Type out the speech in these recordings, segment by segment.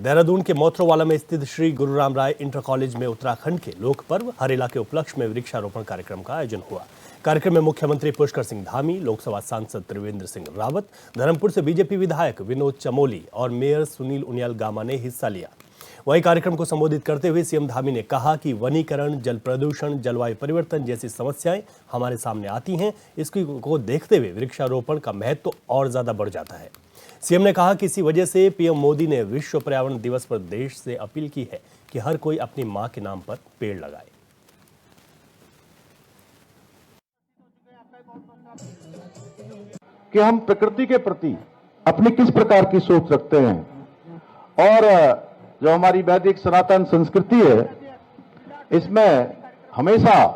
देहरादून के मोथरोवाला में स्थित श्री गुरु राम राय इंटर कॉलेज में उत्तराखंड के लोक पर्व हरेला के उपलक्ष्य में वृक्षारोपण कार्यक्रम का आयोजन हुआ। कार्यक्रम में मुख्यमंत्री पुष्कर सिंह धामी, लोकसभा सांसद त्रिवेंद्र सिंह रावत, धर्मपुर से बीजेपी विधायक विनोद चमोली और मेयर सुनील उनियाल गामा ने हिस्सा लिया। वहीं कार्यक्रम को संबोधित करते हुए सीएम धामी ने कहा कि वनीकरण, जल प्रदूषण, जलवायु परिवर्तन जैसी समस्याएं हमारे सामने आती हैं। इसकी को देखते हुए वृक्षारोपण का महत्व और ज्यादा बढ़ जाता है। सीएम ने कहा कि इसी वजह से पीएम मोदी ने विश्व पर्यावरण दिवस पर देश से अपील की है कि हर कोई अपनी मां के नाम पर पेड़ लगाए। कि हम प्रकृति के प्रति अपनी किस प्रकार की सोच रखते हैं और जो हमारी वैदिक सनातन संस्कृति है, इसमें हमेशा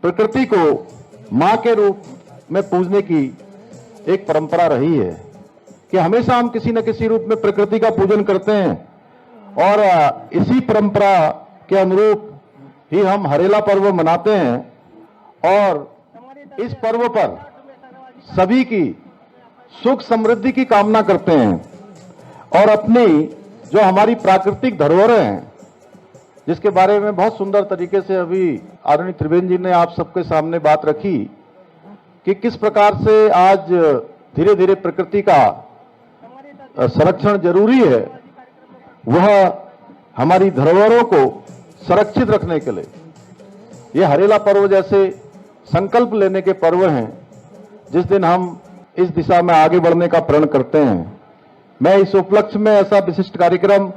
प्रकृति को मां के रूप में पूजने की एक परंपरा रही है कि हमेशा हम किसी न किसी रूप में प्रकृति का पूजन करते हैं और इसी परंपरा के अनुरूप ही हम हरेला पर्व मनाते हैं और इस पर्व पर सभी की सुख समृद्धि की कामना करते हैं और अपनी जो हमारी प्राकृतिक धरोहरें हैं, जिसके बारे में बहुत सुंदर तरीके से अभी आदरणीय त्रिवेंद्र जी ने आप सबके सामने बात रखी कि किस प्रकार से आज धीरे धीरे प्रकृति का संरक्षण जरूरी है, वह हमारी धरोहरों को संरक्षित रखने के लिए ये हरेला पर्व जैसे संकल्प लेने के पर्व हैं, जिस दिन हम इस दिशा में आगे बढ़ने का प्रण करते हैं। मैं इस उपलक्ष्य में ऐसा विशिष्ट कार्यक्रम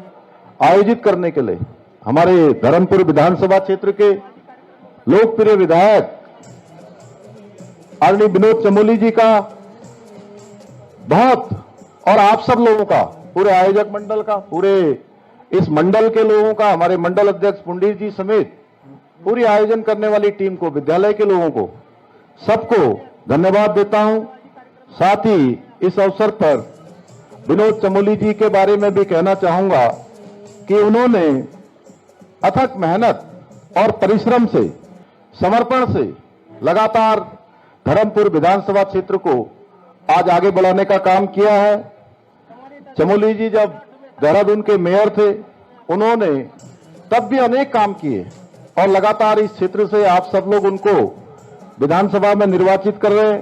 आयोजित करने के लिए हमारे धर्मपुर विधानसभा क्षेत्र के लोकप्रिय विधायक आदरणीय विनोद चमोली जी का बहुत और आप सब लोगों का, पूरे आयोजक मंडल का, पूरे इस मंडल के लोगों का, हमारे मंडल अध्यक्ष पुंडीर जी समेत पूरी आयोजन करने वाली टीम को, विद्यालय के लोगों को, सबको धन्यवाद देता हूं। साथ ही इस अवसर पर विनोद चमोली जी के बारे में भी कहना चाहूंगा कि उन्होंने अथक मेहनत और परिश्रम से, समर्पण से लगातार धर्मपुर विधानसभा क्षेत्र को आज आगे बढ़ाने का काम किया है। चमोली जी जब देहरादून के मेयर थे, उन्होंने तब भी अनेक काम किए और लगातार इस क्षेत्र से आप सब लोग उनको विधानसभा में निर्वाचित कर रहे हैं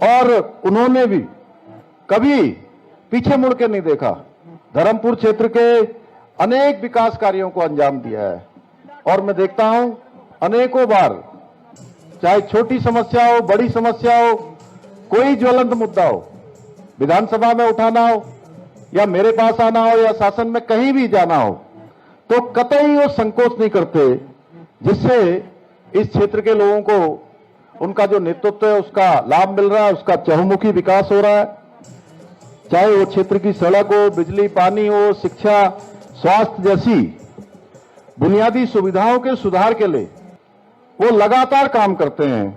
और उन्होंने भी कभी पीछे मुड़ के नहीं देखा। धर्मपुर क्षेत्र के अनेक विकास कार्यों को अंजाम दिया है और मैं देखता हूं अनेकों बार, चाहे छोटी समस्या हो, बड़ी समस्या हो, कोई ज्वलंत मुद्दा हो, विधानसभा में उठाना हो या मेरे पास आना हो या शासन में कहीं भी जाना हो, तो कतई वो संकोच नहीं करते, जिससे इस क्षेत्र के लोगों को उनका जो नेतृत्व है उसका लाभ मिल रहा है, उसका चहुमुखी विकास हो रहा है। चाहे वो क्षेत्र की सड़क हो, बिजली पानी हो, शिक्षा, स्वास्थ्य जैसी बुनियादी सुविधाओं के सुधार के लिए वो लगातार काम करते हैं।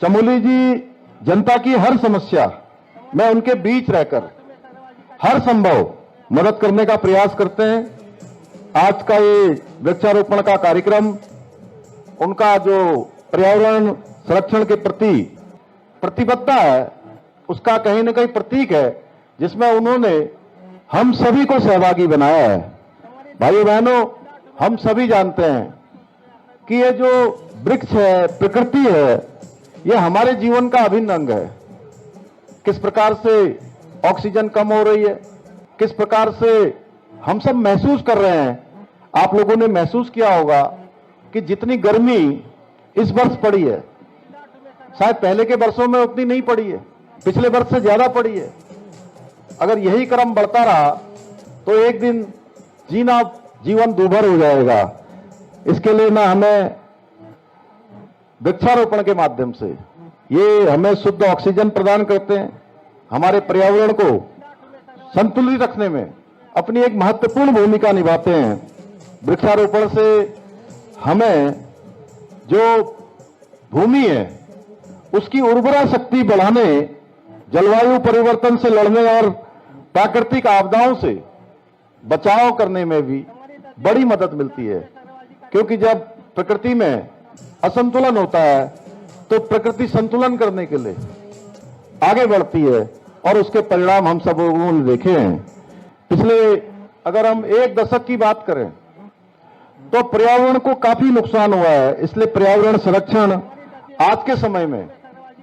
चमोली जी जनता की हर समस्या में उनके बीच रहकर हर संभव मदद करने का प्रयास करते हैं। आज का ये वृक्षारोपण का कार्यक्रम उनका जो पर्यावरण संरक्षण के प्रति प्रतिबद्धता है, उसका कहीं न कहीं प्रतीक है, जिसमें उन्होंने हम सभी को सहभागी बनाया है। भाइयों बहनों, हम सभी जानते हैं कि ये जो वृक्ष है, प्रकृति है, ये हमारे जीवन का अभिन्न अंग है। किस प्रकार से ऑक्सीजन कम हो रही है, किस प्रकार से हम सब महसूस कर रहे हैं। आप लोगों ने महसूस किया होगा कि जितनी गर्मी इस वर्ष पड़ी है, शायद पहले के वर्षों में उतनी नहीं पड़ी है, पिछले वर्ष से ज्यादा पड़ी है। अगर यही क्रम बढ़ता रहा तो एक दिन जीवन दूभर हो जाएगा। इसके लिए ना हमें वृक्षारोपण के माध्यम से ये हमें शुद्ध ऑक्सीजन प्रदान करते हैं, हमारे पर्यावरण को संतुलित रखने में अपनी एक महत्वपूर्ण भूमिका निभाते हैं। वृक्षारोपण से हमें जो भूमि है उसकी उर्वरा शक्ति बढ़ाने, जलवायु परिवर्तन से लड़ने और प्राकृतिक आपदाओं से बचाव करने में भी बड़ी मदद मिलती है। क्योंकि जब प्रकृति में असंतुलन होता है तो प्रकृति संतुलन करने के लिए आगे बढ़ती है और उसके परिणाम हम सब लोगों ने देखे हैं। पिछले अगर हम 1 दशक की बात करें तो पर्यावरण को काफी नुकसान हुआ है। इसलिए पर्यावरण संरक्षण आज के समय में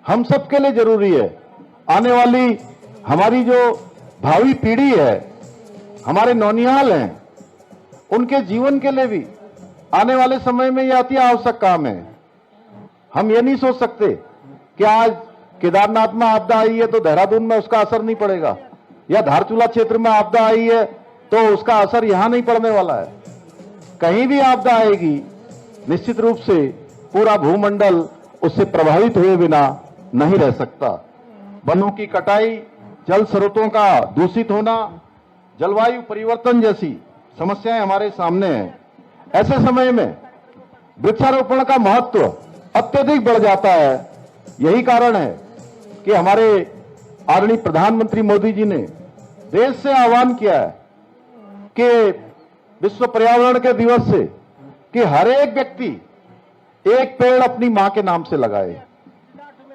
हम सबके लिए जरूरी है। आने वाली हमारी जो भावी पीढ़ी है, हमारे नौनिहाल हैं, उनके जीवन के लिए भी आने वाले समय में यह अति आवश्यक काम है। हम ये नहीं सोच सकते कि आज केदारनाथ में आपदा आई है तो देहरादून में उसका असर नहीं पड़ेगा, या धारचूला क्षेत्र में आपदा आई है तो उसका असर यहां नहीं पड़ने वाला है। कहीं भी आपदा आएगी, निश्चित रूप से पूरा भूमंडल उससे प्रभावित हुए बिना नहीं रह सकता। वनों की कटाई, जल स्रोतों का दूषित होना, जलवायु परिवर्तन जैसी समस्याएं हमारे सामने हैं। ऐसे समय में वृक्षारोपण का महत्व अत्यधिक बढ़ जाता है। यही कारण है कि हमारे आदरणीय प्रधानमंत्री मोदी जी ने देश से आह्वान किया है कि विश्व पर्यावरण के दिवस से कि हर एक व्यक्ति एक पेड़ अपनी मां के नाम से लगाए।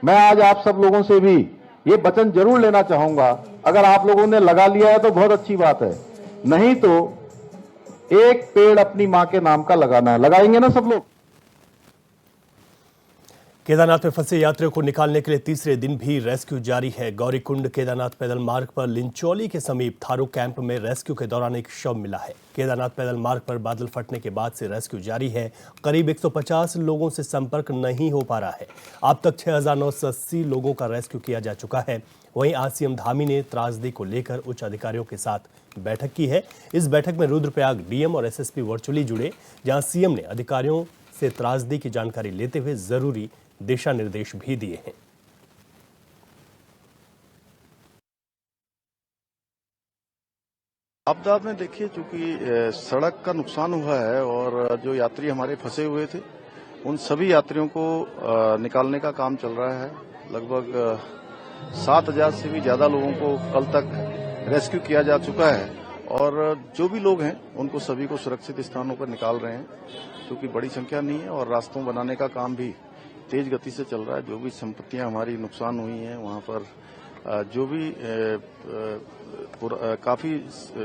मैं आज आप सब लोगों से भी ये वचन जरूर लेना चाहूंगा। अगर आप लोगों ने लगा लिया है तो बहुत अच्छी बात है, नहीं तो एक पेड़ अपनी मां के नाम का लगाना है। लगाएंगे ना सब लोग? केदारनाथ में फंसे यात्रियों को निकालने के लिए तीसरे दिन भी रेस्क्यू जारी है। गौरीकुंड केदारनाथ पैदल मार्ग पर लिंचौली के समीप थारू कैंप में रेस्क्यू के दौरान एक शव मिला है। केदारनाथ पैदल मार्ग पर बादल फटने के बाद से रेस्क्यू जारी है। करीब 150 लोगों से संपर्क नहीं हो पा रहा है। अब तक 6,980 लोगों का रेस्क्यू किया जा चुका है। वहीं आज सीएम धामी ने त्रासदी को लेकर उच्च अधिकारियों के साथ बैठक की है। इस बैठक में रुद्रप्रयाग डीएम और एसएसपी वर्चुअली जुड़े, जहां सीएम ने अधिकारियों से त्रासदी की जानकारी लेते हुए जरूरी दिशा निर्देश भी दिए हैं। आपदा में देखिए, चूंकि सड़क का नुकसान हुआ है और जो यात्री हमारे फंसे हुए थे उन सभी यात्रियों को निकालने का काम चल रहा है। लगभग 7,000 से भी ज्यादा लोगों को कल तक रेस्क्यू किया जा चुका है और जो भी लोग हैं उनको सभी को सुरक्षित स्थानों पर निकाल रहे हैं, क्योंकि बड़ी संख्या नहीं है और रास्तों बनाने का काम भी तेज गति से चल रहा है। जो भी संपत्तियां हमारी नुकसान हुई हैं वहां पर जो भी काफी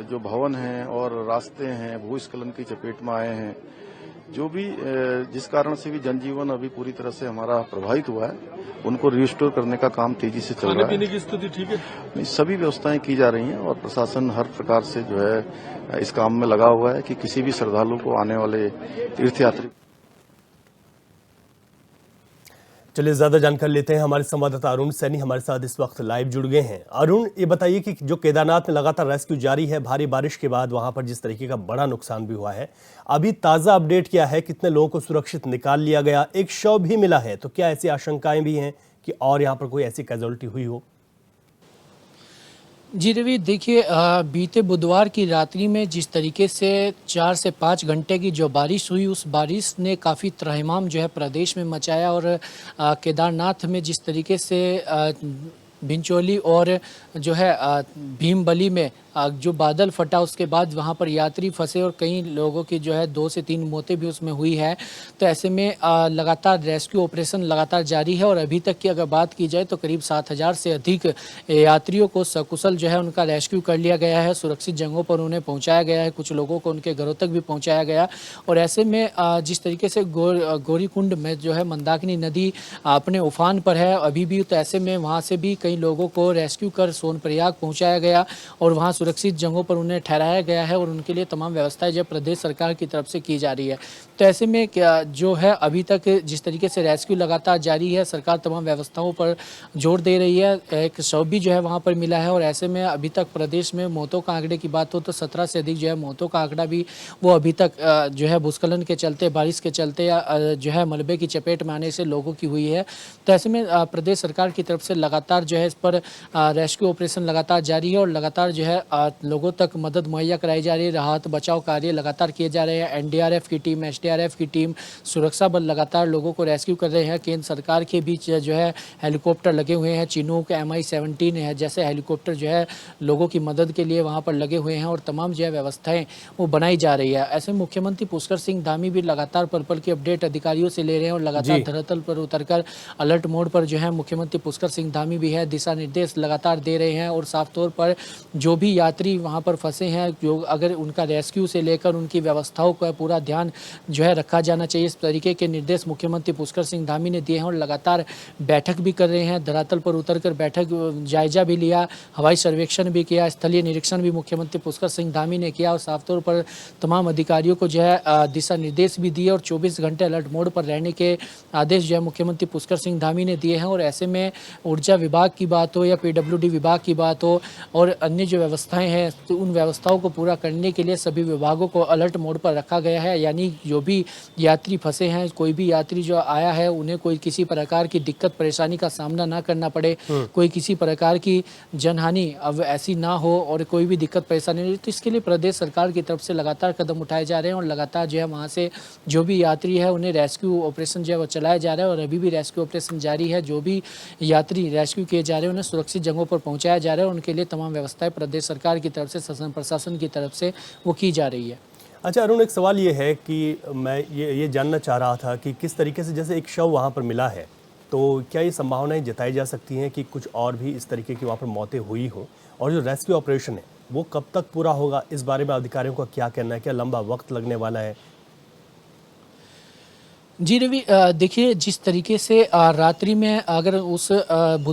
जो भवन हैं और रास्ते हैं भूस्खलन की चपेट में आए हैं, जो भी जिस कारण से भी जनजीवन अभी पूरी तरह से हमारा प्रभावित हुआ है, उनको रिस्टोर करने का काम तेजी से चल रहा है। खाने पीने की स्थिति ठीक है? सभी व्यवस्थाएं की जा रही हैं और प्रशासन हर प्रकार से जो है इस काम में लगा हुआ है कि किसी भी श्रद्धालु को, आने वाले तीर्थयात्री। चलिए ज्यादा जानकारी लेते हैं। हमारे संवाददाता अरुण सैनी हमारे साथ इस वक्त लाइव जुड़ गए हैं। अरुण, ये बताइए कि जो केदारनाथ में लगातार रेस्क्यू जारी है, भारी बारिश के बाद वहां पर जिस तरीके का बड़ा नुकसान भी हुआ है, अभी ताजा अपडेट क्या है? कितने लोगों को सुरक्षित निकाल लिया गया? एक शव भी मिला है, तो क्या ऐसी आशंकाएं भी हैं कि और यहाँ पर कोई ऐसी कैजुअल्टी हुई हो? जी रवि, देखिए बीते बुधवार की रात्रि में जिस तरीके से 4 से 5 घंटे की जो बारिश हुई, उस बारिश ने काफ़ी त्रहिमाम जो है प्रदेश में मचाया और केदारनाथ में जिस तरीके से भिंचोली और जो है भीमबली में जो बादल फटा, उसके बाद वहां पर यात्री फंसे और कई लोगों की जो है 2 से 3 मौतें भी उसमें हुई है। तो ऐसे में लगातार रेस्क्यू ऑपरेशन लगातार जारी है और अभी तक की अगर बात की जाए तो करीब 7,000 से अधिक यात्रियों को सकुशल जो है उनका रेस्क्यू कर लिया गया है। सुरक्षित जगहों पर उन्हें पहुँचाया गया है, कुछ लोगों को उनके घरों तक भी पहुँचाया गया। और ऐसे में जिस तरीके से गौरीकुंड में जो है मंदाकिनी नदी अपने उफान पर है अभी भी, तो ऐसे में वहाँ से भी कई लोगों को रेस्क्यू कर सोनप्रयाग पहुँचाया गया और वहाँ सुरक्षित जगहों पर उन्हें ठहराया गया है और उनके लिए तमाम व्यवस्थाएं जो प्रदेश सरकार की तरफ से की जा रही है। तो ऐसे में क्या जो है अभी तक जिस तरीके से रेस्क्यू लगातार जारी है, सरकार तमाम व्यवस्थाओं पर जोर दे रही है। एक शव भी जो है वहाँ पर मिला है और ऐसे में अभी तक प्रदेश में मौतों का आंकड़े की बात हो तो 17 से अधिक जो है मौतों का आंकड़ा भी वो अभी तक जो है भूस्खलन के चलते, बारिश के चलते या जो है मलबे की चपेट में आने से लोगों की हुई है। तो ऐसे में प्रदेश सरकार की तरफ से लगातार जो है इस पर रेस्क्यू ऑपरेशन लगातार जारी है और लगातार जो है लोगों तक मदद मुहैया कराई जा रही है। राहत बचाव कार्य लगातार किए जा रहे हैं। एनडीआरएफ की टीम, एसडीआरएफ की टीम, सुरक्षा बल लगातार लोगों को रेस्क्यू कर रहे हैं। केंद्र सरकार के बीच जो है हेलीकॉप्टर लगे हुए हैं। चिनूक MI-17 है जैसे हेलीकॉप्टर जो है लोगों की मदद के लिए वहाँ पर लगे हुए हैं और तमाम जो है व्यवस्थाएं वो बनाई जा रही है। ऐसे मुख्यमंत्री पुष्कर सिंह धामी भी लगातार पल पल की अपडेट अधिकारियों से ले रहे हैं और लगातार धरातल पर उतरकर अलर्ट मोड पर जो है मुख्यमंत्री पुष्कर सिंह धामी भी है दिशा निर्देश लगातार दे रहे हैं। और साफ तौर पर जो भी यात्री वहां पर फंसे हैं, जो अगर उनका रेस्क्यू से लेकर उनकी व्यवस्थाओं का पूरा ध्यान जो है रखा जाना चाहिए, इस तरीके के निर्देश मुख्यमंत्री पुष्कर सिंह धामी ने दिए हैं। और लगातार बैठक भी कर रहे हैं, धरातल पर उतरकर बैठक जायजा भी लिया, हवाई सर्वेक्षण भी किया, स्थलीय निरीक्षण भी मुख्यमंत्री पुष्कर सिंह धामी ने किया और साफ तौर पर तमाम अधिकारियों को जो है दिशा निर्देश भी दिए और 24 घंटे अलर्ट मोड पर रहने के आदेश जो है मुख्यमंत्री पुष्कर सिंह धामी ने दिए हैं। और ऐसे में ऊर्जा विभाग की बात हो या PWD विभाग की बात हो और अन्य जो व्यवस्थाएं हैं, तो उन व्यवस्थाओं को पूरा करने के लिए सभी विभागों को अलर्ट मोड पर रखा गया है। यानी जो भी यात्री फंसे हैं, कोई भी यात्री जो आया है, उन्हें कोई किसी प्रकार की दिक्कत परेशानी का सामना ना करना पड़े, कोई किसी प्रकार की जनहानि अब ऐसी ना हो और कोई भी दिक्कत परेशानी नहीं। तो इसके लिए प्रदेश सरकार की तरफ से लगातार कदम उठाए जा रहे हैं और लगातार जो है वहाँ से जो भी यात्री है उन्हें रेस्क्यू ऑपरेशन जो है वो चलाया जा रहा है और अभी भी रेस्क्यू ऑपरेशन जारी है। जो भी यात्री रेस्क्यू किए जा रहे हैं उन्हें सुरक्षित जगहों पर पहुंचाया जा रहा है। उनके लिए तमाम व्यवस्थाएं प्रदेश सरकार की तरफ से, शासन प्रशासन की तरफ से वो की जा रही है। अच्छा अरुण, एक सवाल ये है कि मैं ये जानना चाह रहा था कि किस तरीके से जैसे एक शव वहाँ पर मिला है, तो क्या ये संभावनाएं जताई जा सकती हैं कि कुछ और भी इस तरीके की वहाँ पर मौतें हुई हों? और जो रेस्क्यू ऑपरेशन है वो कब तक पूरा होगा, इस बारे में अधिकारियों का क्या कहना है? क्या लंबा वक्त लगने वाला है? जी रवि, देखिए जिस तरीके से रात्रि में अगर उस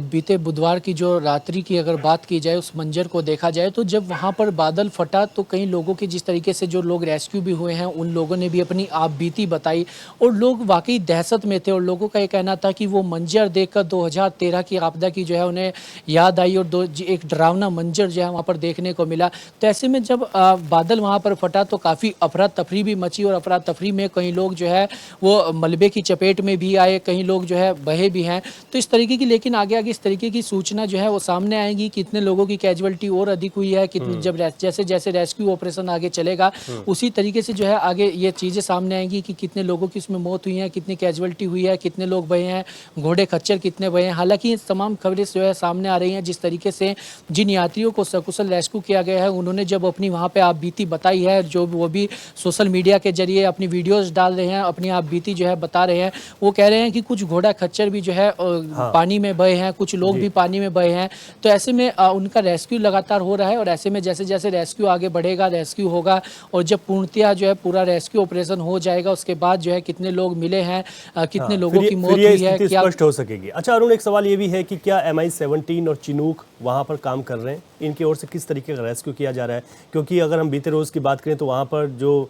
बीते बुधवार की जो रात्रि की अगर बात की जाए, उस मंजर को देखा जाए, तो जब वहाँ पर बादल फटा तो कई लोगों की, जिस तरीके से जो लोग रेस्क्यू भी हुए हैं उन लोगों ने भी अपनी आप बीती बताई और लोग वाकई दहशत में थे। और लोगों का ये कहना था कि वो मंजर देखकर 2013 की आपदा की जो है उन्हें याद आई और एक डरावना मंजर जो है वहाँ पर देखने को मिला। तो ऐसे में जब बादल वहाँ पर फटा तो काफ़ी अफरा तफरी भी मची और अफरा तफरी में कई लोग जो है वो मलबे की चपेट में भी आए, कई लोग जो है बहे भी हैं। तो इस तरीके की, लेकिन आगे आगे इस तरीके की सूचना जो है वो सामने आएगी, कितने लोगों की कैजुअलिटी और अधिक हुई है, कितने जब जैसे जैसे रेस्क्यू ऑपरेशन आगे चलेगा उसी तरीके से जो है आगे ये चीज़ें सामने आएंगी कि कितने लोगों की उसमें मौत हुई है, कितनी कैजुअलिटी हुई है, कितने लोग बहे हैं, घोड़े खच्चर कितने बहे हैं। हालांकि ये तमाम खबरें जो है सामने आ रही हैं। जिस तरीके से जिन यात्रियों को सकुशल रेस्क्यू किया गया है उन्होंने जब अपनी वहाँ पर आप बीती बताई है, जो वो भी सोशल मीडिया के जरिए अपनी वीडियोज़ डाल रहे हैं, अपनी आप बीती जो है बता रहे हैं, वो कह रहे हैं कि कुछ घोड़ा खच्चर भी जो है पानी में बहे हैं, कुछ लोग भी पानी में बहे हैं। तो ऐसे में उनका रेस्क्यू लगातार हो रहा है और ऐसे में जैसे जैसे रेस्क्यू आगे बढ़ेगा, रेस्क्यू होगा और जब पूर्णतया जो है पूरा रेस्क्यू ऑपरेशन हो जाएगा उसके बाद जो है कितने लोग मिले हैं, कितने लोगों की मौत हुई है, क्या स्पष्ट हो सकेगी। अच्छा अरुण, एक सवाल ये भी है कि क्या MI-17 और चिनूक वहाँ पर काम कर रहे हैं? इनकी ओर से किस तरीके का रेस्क्यू किया जा रहा है? क्योंकि अगर हम बीते रोज की बात करें तो वहाँ पर जो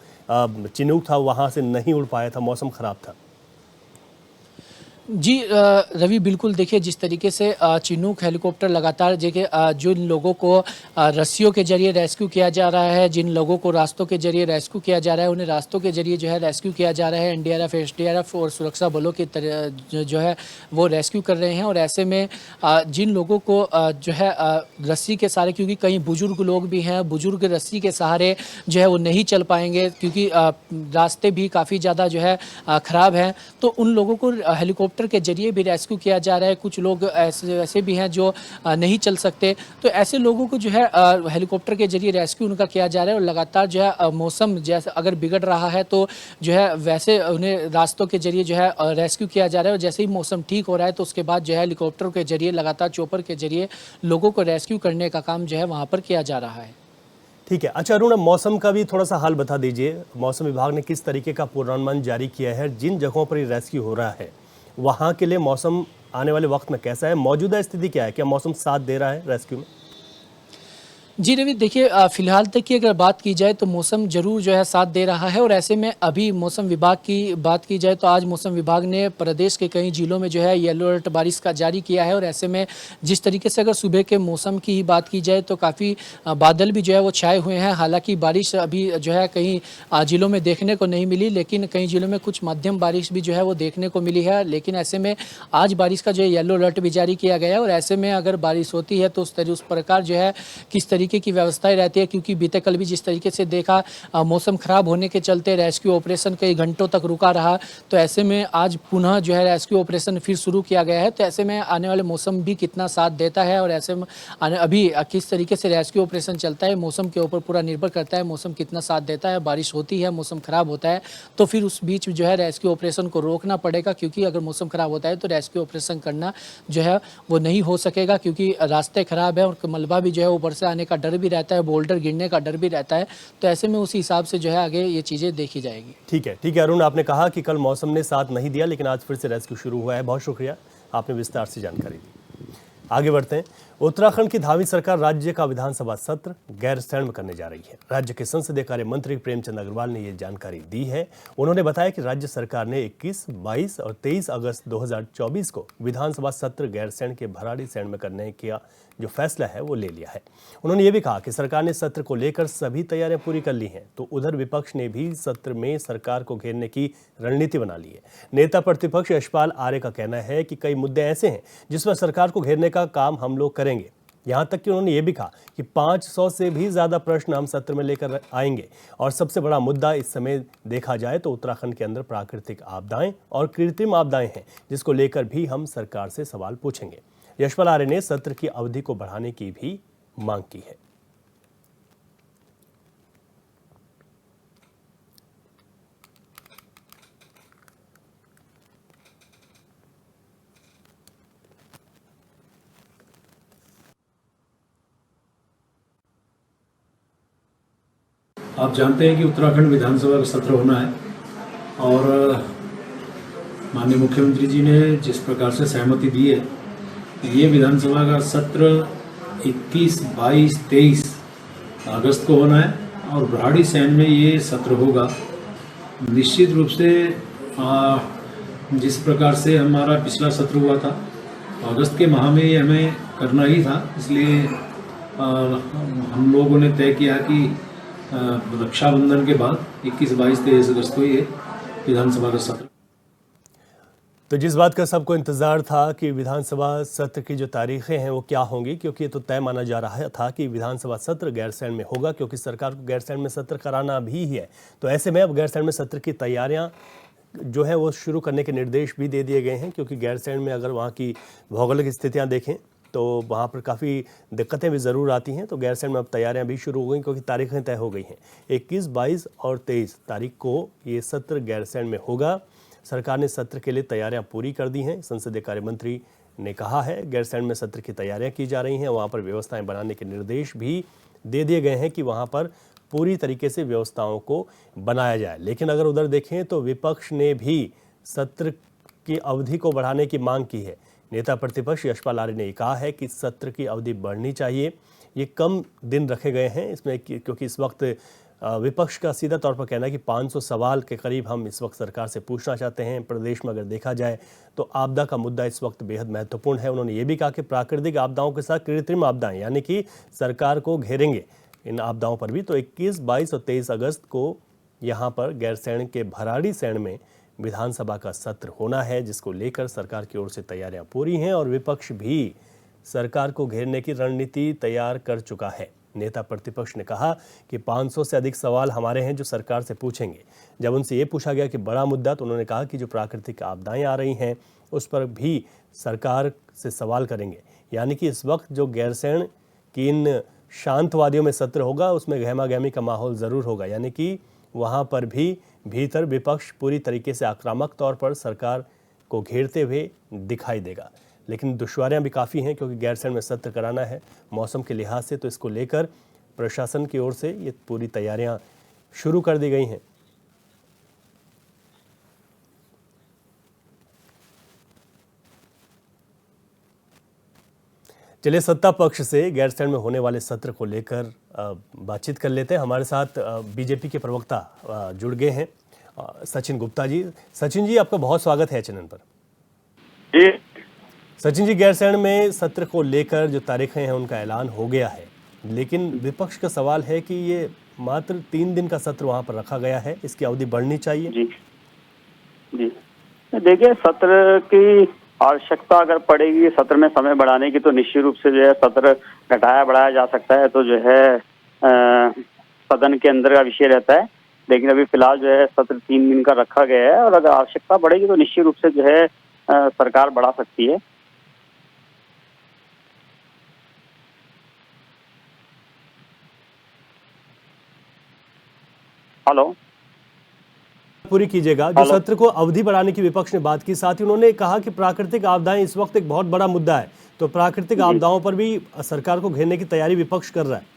चिनूक था वहाँ से नहीं उड़ पाया था, मौसम खराब था। जी रवि, बिल्कुल देखिए जिस तरीके से चिनूक हेलीकॉप्टर लगातार देखिए जिन लोगों को रस्सियों के जरिए रेस्क्यू किया जा रहा है, जिन लोगों को रास्तों के जरिए रेस्क्यू किया जा रहा है, उन्हें रास्तों के जरिए जो है रेस्क्यू किया जा रहा है। NDRF, SDRF और सुरक्षा बलों के जो है वो रेस्क्यू कर रहे हैं। और ऐसे में जिन लोगों को जो है रस्सी के सहारे, क्योंकि कई बुजुर्ग लोग भी हैं, बुजुर्ग रस्सी के सहारे जो है वो नहीं चल पाएंगे क्योंकि रास्ते भी काफ़ी ज़्यादा जो है ख़राब हैं, तो उन लोगों को हेलीकॉप्टर के जरिए भी रेस्क्यू किया जा रहा है। कुछ लोग ऐसे भी हैं जो नहीं चल सकते, तो ऐसे लोगों को जो है हेलीकॉप्टर के जरिए रेस्क्यू उनका किया जा रहा है। और लगातार जो है मौसम जैसे अगर बिगड़ रहा है तो जो है वैसे उन्हें रास्तों के जरिए जो है रेस्क्यू किया जा रहा है और जैसे ही मौसम ठीक हो रहा है तो उसके बाद जो है हेलीकॉप्टर के जरिए लगातार चॉपर के जरिए लोगों को रेस्क्यू करने का काम जो है वहाँ पर किया जा रहा है। ठीक है। अच्छा अरुण, मौसम का भी थोड़ा सा हाल बता दीजिए। मौसम विभाग ने किस तरीके का पूर्वानुमान जारी किया है? जिन जगहों पर ये रेस्क्यू हो रहा है वहाँ के लिए मौसम आने वाले वक्त में कैसा है? मौजूदा स्थिति क्या है? क्या मौसम साथ दे रहा है रेस्क्यू में? जी रवि, देखिए फिलहाल तक की अगर बात की जाए तो मौसम जरूर जो है साथ दे रहा है। और ऐसे में अभी मौसम विभाग की बात की जाए तो आज मौसम विभाग ने प्रदेश के कई जिलों में जो है येलो अलर्ट बारिश का जारी किया है। और ऐसे में जिस तरीके से अगर सुबह के मौसम की ही बात की जाए तो काफ़ी बादल भी जो है वो छाए हुए हैं। हालांकि बारिश अभी जो है कई जिलों में देखने को नहीं मिली, लेकिन कई जिलों में कुछ मध्यम बारिश भी जो है वो देखने को मिली है। लेकिन ऐसे में आज बारिश का जो है येलो अलर्ट भी जारी किया गया है और ऐसे में अगर बारिश होती है तो उस प्रकार जो है किस तरीके तरीके की व्यवस्थाएं रहती है, क्योंकि बीते कल भी जिस तरीके से देखा मौसम खराब होने के चलते रेस्क्यू ऑपरेशन कई घंटों तक रुका रहा। तो ऐसे में आज पुनः जो है रेस्क्यू ऑपरेशन फिर शुरू किया गया है। तो ऐसे में आने वाले मौसम भी कितना साथ देता है और ऐसे में अभी किस तरीके से रेस्क्यू ऑपरेशन चलता है, मौसम के ऊपर पूरा निर्भर करता है। मौसम कितना साथ देता है, बारिश होती है, मौसम खराब होता है, तो फिर उस बीच जो है रेस्क्यू ऑपरेशन को रोकना पड़ेगा, क्योंकि अगर मौसम खराब होता है तो रेस्क्यू ऑपरेशन करना जो है वो नहीं हो सकेगा, क्योंकि रास्ते खराब है और मलबा भी जो है ऊपर से आने का डर भी रहता है, बोल्डर गिरने का डर भी रहता है। तो ऐसे में उसी हिसाब से जो है आगे ये चीज़ें देखी जाएगी। ठीक है अरुण, आपने कहा कि कल मौसम ने साथ नहीं दिया, लेकिन आज फिर से रेस्क्यू शुरू हुआ है। बहुत शुक्रिया, आपने विस्तार से जानकारी दी। आगे बढ़ते हैं। उत्तराखंड की धामी सरकार राज्य का विधानसभा सत्र गैरसैंण में करने जा रही है। राज्य के संसदीय कार्य मंत्री प्रेमचंद अग्रवाल ने यह जानकारी दी है। उन्होंने बताया कि राज्य सरकार ने 21, 22 और 23 अगस्त 2024 को विधानसभा सत्र गैरसैंण के भराड़ीसैंण में करने का जो फैसला है वो ले लिया है। उन्होंने ये भी कहा कि सरकार ने सत्र को लेकर सभी तैयारियां पूरी कर ली हैं। तो उधर विपक्ष ने भी सत्र में सरकार को घेरने की रणनीति बना ली है। नेता प्रतिपक्ष यशपाल आर्य का कहना है कि कई मुद्दे ऐसे हैं जिसमें सरकार को घेरने का काम हम लोग करेंगे। यहां तक कि उन्होंने ये भी कहा कि 500 से भी ज्यादा प्रश्न हम सत्र में लेकर आएंगे। और सबसे बड़ा मुद्दा इस समय देखा जाए तो उत्तराखंड के अंदर प्राकृतिक आपदाएं और कृत्रिम आपदाएं हैं, जिसको लेकर भी हम सरकार से सवाल पूछेंगे। यशपाल आर्य ने सत्र की अवधि को बढ़ाने की भी मांग की है। आप जानते हैं कि उत्तराखंड विधानसभा का सत्र होना है और माननीय मुख्यमंत्री जी ने जिस प्रकार से सहमति दी है, ये विधानसभा का सत्र 21, 22, 23 अगस्त को होना है और भराड़ीसैंण में ये सत्र होगा। निश्चित रूप से जिस प्रकार से हमारा पिछला सत्र हुआ था, अगस्त के माह में ये हमें करना ही था, इसलिए हम लोगों ने तय किया कि रक्षाबंधन के बाद 21, 22, 23 अगस्त को ये विधानसभा का सत्र। तो जिस बात का सबको इंतजार था कि विधानसभा सत्र की जो तारीखें हैं वो क्या होंगी, क्योंकि ये तो तय माना जा रहा था कि विधानसभा सत्र गैरसैंण में होगा, क्योंकि सरकार को गैरसैंण में सत्र कराना भी है। तो ऐसे में अब गैरसैंण में सत्र की तैयारियां जो है वो शुरू करने के निर्देश भी दे दिए गए हैं, क्योंकि गैरसैंण में अगर वहाँ की भौगोलिक स्थितियाँ देखें तो वहाँ पर काफ़ी दिक्कतें भी ज़रूर आती हैं। तो गैरसैंण में अब तैयारियां भी शुरू हो गई, क्योंकि तारीखें तय हो गई हैं। 21, 22 और 23 तारीख को ये सत्र गैरसैंण में होगा। सरकार ने सत्र के लिए तैयारियां पूरी कर दी हैं। संसदीय कार्य मंत्री ने कहा है गैरसैंण में सत्र की तैयारियां की जा रही हैं। वहाँ पर व्यवस्थाएं बनाने के निर्देश भी दे दिए गए हैं कि वहाँ पर पूरी तरीके से व्यवस्थाओं को बनाया जाए। लेकिन अगर उधर देखें तो विपक्ष ने भी सत्र की अवधि को बढ़ाने की मांग की है। नेता प्रतिपक्ष यशपाल आर्य ने कहा है कि सत्र की अवधि बढ़नी चाहिए। ये कम दिन रखे गए हैं इसमें, क्योंकि इस वक्त विपक्ष का सीधा तौर पर कहना है कि 500 सवाल के करीब हम इस वक्त सरकार से पूछना चाहते हैं। प्रदेश में अगर देखा जाए तो आपदा का मुद्दा इस वक्त बेहद महत्वपूर्ण है। उन्होंने ये भी कहा कि प्राकृतिक आपदाओं के साथ कृत्रिम आपदाएं, यानी कि सरकार को घेरेंगे इन आपदाओं पर भी। तो 21, 22 और 23 अगस्त को यहाँ पर गैरसैंण के भराड़ीसैंण में विधानसभा का सत्र होना है, जिसको लेकर सरकार की ओर से तैयारियां पूरी हैं और विपक्ष भी सरकार को घेरने की रणनीति तैयार कर चुका है। नेता प्रतिपक्ष ने कहा कि 500 से अधिक सवाल हमारे हैं जो सरकार से पूछेंगे। जब उनसे ये पूछा गया कि बड़ा मुद्दा, तो उन्होंने कहा कि जो प्राकृतिक आपदाएं आ रही हैं उस पर भी सरकार से सवाल करेंगे। यानी कि इस वक्त जो गैरसैंण की इन शांतवादियों में सत्र होगा उसमें गहमा गहमी का माहौल ज़रूर होगा, यानी कि वहाँ पर भी भीतर विपक्ष पूरी तरीके से आक्रामक तौर पर सरकार को घेरते हुए दिखाई देगा। लेकिन दुश्वारियां भी काफ़ी हैं, क्योंकि गैरसैंण में सत्र कराना है मौसम के लिहाज से। तो इसको लेकर प्रशासन की ओर से ये पूरी तैयारियां शुरू कर दी गई हैं। चलिए सत्ता पक्ष से गैरसैंण में होने वाले सत्र को लेकर बातचीत कर लेते हैं। हमारे साथ बीजेपी के प्रवक्ता जुड़ गए हैं, सचिन गुप्ता जी। सचिन जी, आपका बहुत स्वागत है चैनल पर। जी सचिन जी, गैरसैंण में सत्र को लेकर जो तारीखें हैं उनका ऐलान हो गया है, लेकिन विपक्ष का सवाल है कि ये मात्र 3 दिन का सत्र वहां पर रखा गया है, इसकी अवधि बढ़नी चाहिए। जी जी देखिए, सत्र की आवश्यकता अगर पड़ेगी सत्र में समय बढ़ाने की तो निश्चित रूप से जो है सत्र घटाया बढ़ाया जा सकता है, तो जो है सदन के अंदर का विषय रहता है। लेकिन अभी फिलहाल जो है सत्र 3 दिन का रखा गया है और अगर आवश्यकता बढ़ेगी तो निश्चित रूप से जो है सरकार बढ़ा सकती है। हेलो, पूरी कीजिएगा। जो सत्र को अवधि बढ़ाने की विपक्ष ने बात की, साथ ही उन्होंने कहा कि प्राकृतिक आपदाएं इस वक्त एक बहुत बड़ा मुद्दा है, तो प्राकृतिक आपदाओं पर भी सरकार को घेरने की तैयारी विपक्ष कर रहा है।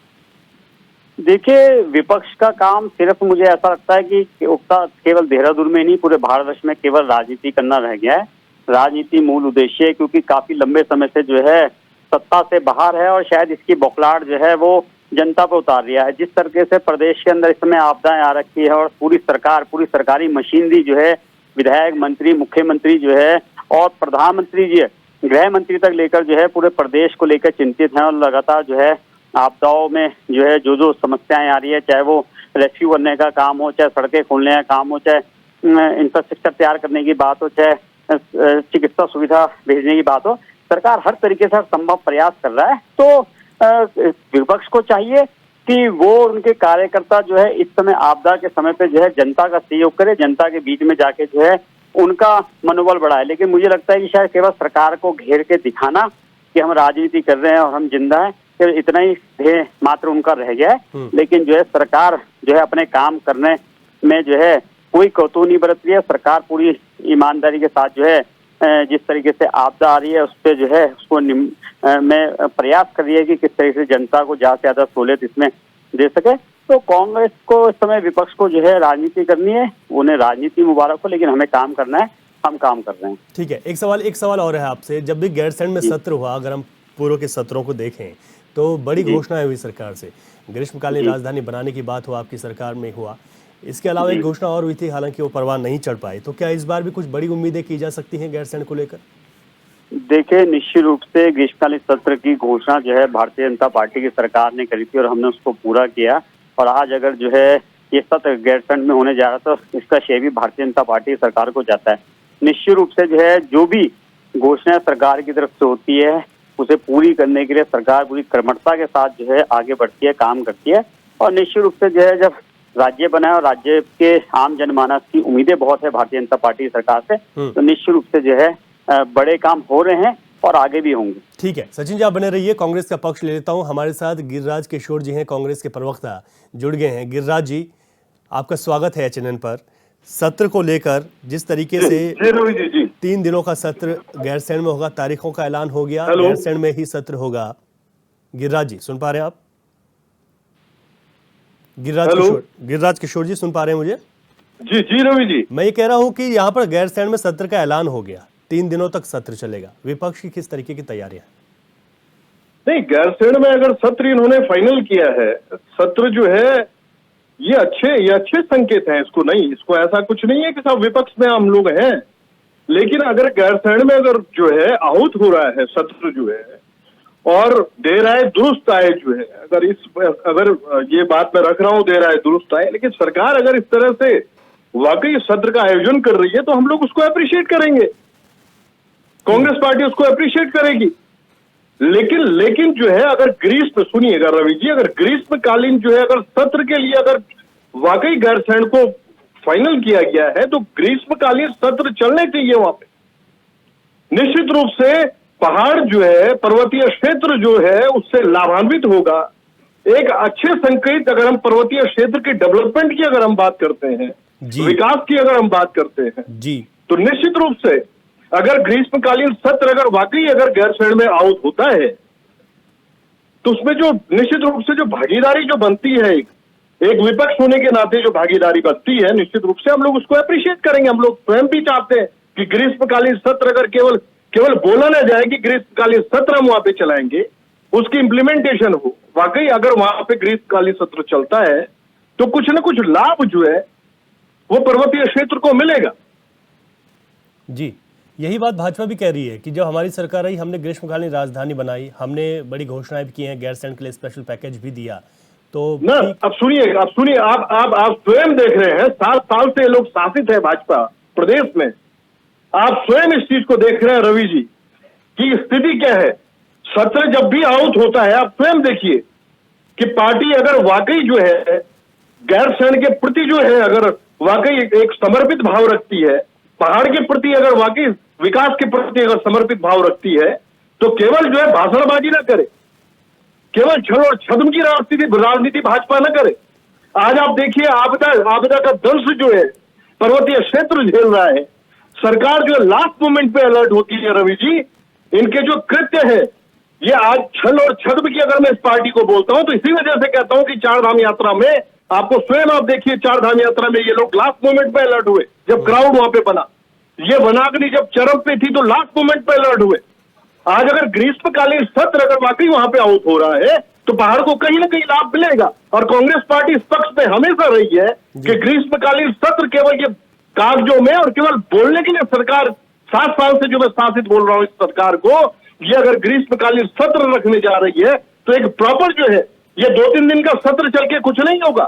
देखिए, विपक्ष का काम सिर्फ मुझे ऐसा लगता है कि केवल देहरादून में नहीं पूरे भारतवर्ष में केवल राजनीति करना रह गया है। राजनीति मूल उद्देश्य है, क्योंकि काफी लंबे समय से जो है सत्ता से बाहर है और शायद इसकी बौखलाहट जो है वो जनता पर उतार दिया है। जिस तरीके से प्रदेश के अंदर इस समय आपदाएं आ रखी है और पूरी सरकारी मशीनरी जो है, विधायक, मंत्री, मुख्यमंत्री जो है और प्रधानमंत्री जी, गृह मंत्री तक लेकर जो है पूरे प्रदेश को लेकर चिंतित हैं और लगातार जो है आपदाओं में जो है जो समस्याएं आ रही है, चाहे वो रेस्क्यू करने का काम हो, चाहे सड़कें खोलने का काम हो, चाहे इंफ्रास्ट्रक्चर तैयार करने की बात हो, चाहे चिकित्सा सुविधा भेजने की बात हो, सरकार हर तरीके से संभव प्रयास कर रहा है। तो विपक्ष को चाहिए कि वो उनके कार्यकर्ता जो है इस समय आपदा के समय पे जो है जनता का सहयोग करे, जनता के बीच में जाके जो है उनका मनोबल बढ़ाए। लेकिन मुझे लगता है कि शायद केवल सरकार को घेर के दिखाना कि हम राजनीति कर रहे हैं और हम जिंदा हैं, केवल इतना ही ध्येय मात्र उनका रह गया है। लेकिन जो है सरकार जो है अपने काम करने में जो है कोई कौतूहल नहीं बरत रही है। सरकार पूरी ईमानदारी के साथ जो है जिस तरीके से आपदा आ रही है उस पर जो है उसको में प्रयास कर रही है कि किस तरीके से जनता को ज्यादा से ज्यादा सहूलियत इसमें दे सके। तो कांग्रेस को इस समय विपक्ष को जो है राजनीति करनी है, उन्हें राजनीति मुबारक हो, लेकिन हमें काम करना है, हम काम कर रहे हैं। ठीक है, एक सवाल और है आपसे। जब भी गैरसैंण में सत्र हुआ, अगर हम पूर्व के सत्रों को देखें तो बड़ी घोषणाएं हुई सरकार से, ग्रीष्मकालीन राजधानी बनाने की बात हुआ, आपकी सरकार में हुआ। इसके अलावा एक घोषणा और हुई थी, हालांकि वो परवान नहीं चढ़ पाई। तो क्या इस बार भी कुछ बड़ी उम्मीदें की जा सकती हैं गैरसैंण को लेकर? देखिए, निश्चित रूप से ग्रीष्मकालीन सत्र की घोषणा जो है भारतीय जनता पार्टी की सरकार ने करी थी और हमने उसको पूरा किया। और आज अगर जो है ये सत्र गैरसैंण में होने जा रहा तो इसका श्रेय भी भारतीय जनता पार्टी सरकार को जाता है। निश्चित रूप से जो है जो भी घोषणा सरकार की तरफ से होती है उसे पूरी करने के लिए सरकार पूरी कर्मठता के साथ जो है आगे बढ़ती है, काम करती है। और निश्चित रूप से जो है जब राज्य बना है और राज्य के आम जनमानस की उम्मीदें बहुत है भारतीय जनता पार्टी सरकार से, तो निश्चित रूप से जो है बड़े काम हो रहे हैं और आगे भी होंगे। ठीक है, सचिन जी आप बने रहिए। कांग्रेस का पक्ष ले लेता हूं। हमारे साथ गिरिराज किशोर जी हैं, कांग्रेस के प्रवक्ता जुड़ गए हैं। गिरिराज जी, आपका स्वागत है HNN पर। सत्र को लेकर जिस तरीके से 3 दिनों का सत्र गैरसैंण में होगा, तारीखों का ऐलान हो गया, गैरसैंण में ही सत्र होगा। गिरिराज जी सुन पा रहे हैं आप? गिरिराज किशोर जी सुन पा रहे हैं मुझे? जी रवि जी, मैं ये कह रहा हूं कि यहाँ पर गैरसैंण में सत्र का ऐलान हो गया, 3 दिनों तक सत्र चलेगा। विपक्ष की किस तरीके की तैयारियां? नहीं, गैरसैंण में अगर सत्र इन्होंने फाइनल किया है, सत्र जो है ये अच्छे संकेत हैं। इसको ऐसा कुछ नहीं है कि सब विपक्ष में हम लोग हैं। लेकिन अगर गैरसैंण में अगर जो है आहूत हो रहा है सत्र जो है, और देर आए दुरुस्त आए जो है, अगर ये बात मैं रख रहा हूं देर आए दुरुस्त आए, लेकिन सरकार अगर इस तरह से वाकई सत्र का आयोजन कर रही है तो हम लोग उसको अप्रिशिएट करेंगे, कांग्रेस पार्टी उसको अप्रिशिएट करेगी। लेकिन जो है अगर सुनिएगा रवि जी, अगर ग्रीष्मकालीन जो है अगर सत्र के लिए अगर वाकई गैरसैंण को फाइनल किया गया है तो ग्रीष्मकालीन सत्र चलने चाहिए वहां पे। निश्चित रूप से पहाड़ जो है, पर्वतीय क्षेत्र जो है उससे लाभान्वित होगा। एक अच्छे संकेत अगर हम पर्वतीय क्षेत्र के डेवलपमेंट की अगर हम बात करते हैं, विकास की अगर हम बात करते हैं जी, तो निश्चित रूप से अगर ग्रीष्मकालीन सत्र अगर वाकई अगर गैरसैंण में आहूत होता है तो उसमें जो निश्चित रूप से जो भागीदारी जो बनती है, एक विपक्ष होने के नाते जो भागीदारी बनती है, निश्चित रूप से हम लोग उसको अप्रिशिएट करेंगे। हम लोग स्वयं भी चाहते हैं कि ग्रीष्मकालीन सत्र अगर केवल बोला ना जाए कि ग्रीष्मकालीन सत्र हम वहां पे चलाएंगे, उसकी इंप्लीमेंटेशन हो। वाकई अगर वहां पे ग्रीष्मकालीन सत्र चलता है तो कुछ ना कुछ लाभ जो है वो पर्वतीय क्षेत्र को मिलेगा। जी, यही बात भाजपा भी कह रही है कि जब हमारी सरकार आई हमने ग्रीष्मकालीन राजधानी बनाई, हमने बड़ी घोषणाएं भी की हैं, गैरसैंण के लिए स्पेशल पैकेज भी दिया। तो ना अब सुनिए आप स्वयं देख रहे हैं, 7 साल से लोग शासित है भाजपा प्रदेश में। आप स्वयं इस चीज को देख रहे हैं रवि जी कि स्थिति क्या है। सत्र जब भी आउट होता है, आप स्वयं देखिए कि पार्टी अगर वाकई जो है गैरसैंण के प्रति जो है अगर वाकई एक समर्पित भाव रखती है, पहाड़ के प्रति अगर वाकई विकास के प्रति अगर समर्पित भाव रखती है, तो केवल जो है भाषणबाजी ना करे, केवल छल और छद्म की राजनीति भाजपा न करे। आज आप देखिए आपदा का दंश जो है पर्वतीय क्षेत्र झेल रहा है। सरकार जो है लास्ट मोमेंट पे अलर्ट होती है रवि जी। इनके जो कृत्य है ये आज छल और छद्म की अगर मैं इस पार्टी को बोलता हूं तो इसी वजह से कहता हूं कि चार धाम यात्रा में आपको स्वयं आप देखिए, चार धाम यात्रा में ये लोग लास्ट मोमेंट पे अलर्ट हुए जब क्राउड वहां पे बना। ये वनाग्नि जब चरम पे थी तो लास्ट मोमेंट पे अलर्ट हुए। आज अगर ग्रीष्मकालीन सत्र अगर वाकई वहां पे आउट हो रहा है तो पहाड़ को कहीं ना कहीं लाभ मिलेगा। और कांग्रेस पार्टी इस पक्ष में हमेशा रही है कि ग्रीष्मकालीन सत्र केवल ये कागजों में और केवल बोलने के लिए सरकार 7 साल से जो मैं शासित बोल रहा हूं इस सरकार को, ये अगर ग्रीष्मकालीन सत्र रखने जा रही है तो एक प्रॉपर जो है ये 2-3 दिन का सत्र चल के कुछ नहीं होगा।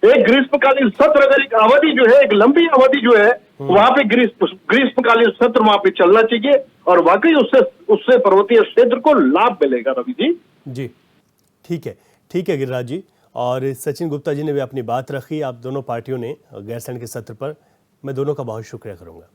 एक ग्रीष्मकालीन सत्र अगर एक अवधि जो है, एक लंबी अवधि जो है वहां पे ग्रीष्मकालीन सत्र वहां पे चलना चाहिए और वाकई उससे पर्वतीय क्षेत्र को लाभ मिलेगा रवि जी। जी ठीक है गिरिराज जी। और सचिन गुप्ता जी ने भी अपनी बात रखी। आप दोनों पार्टियों ने गैरसैंण के सत्र पर, मैं दोनों का बहुत शुक्रिया करूंगा।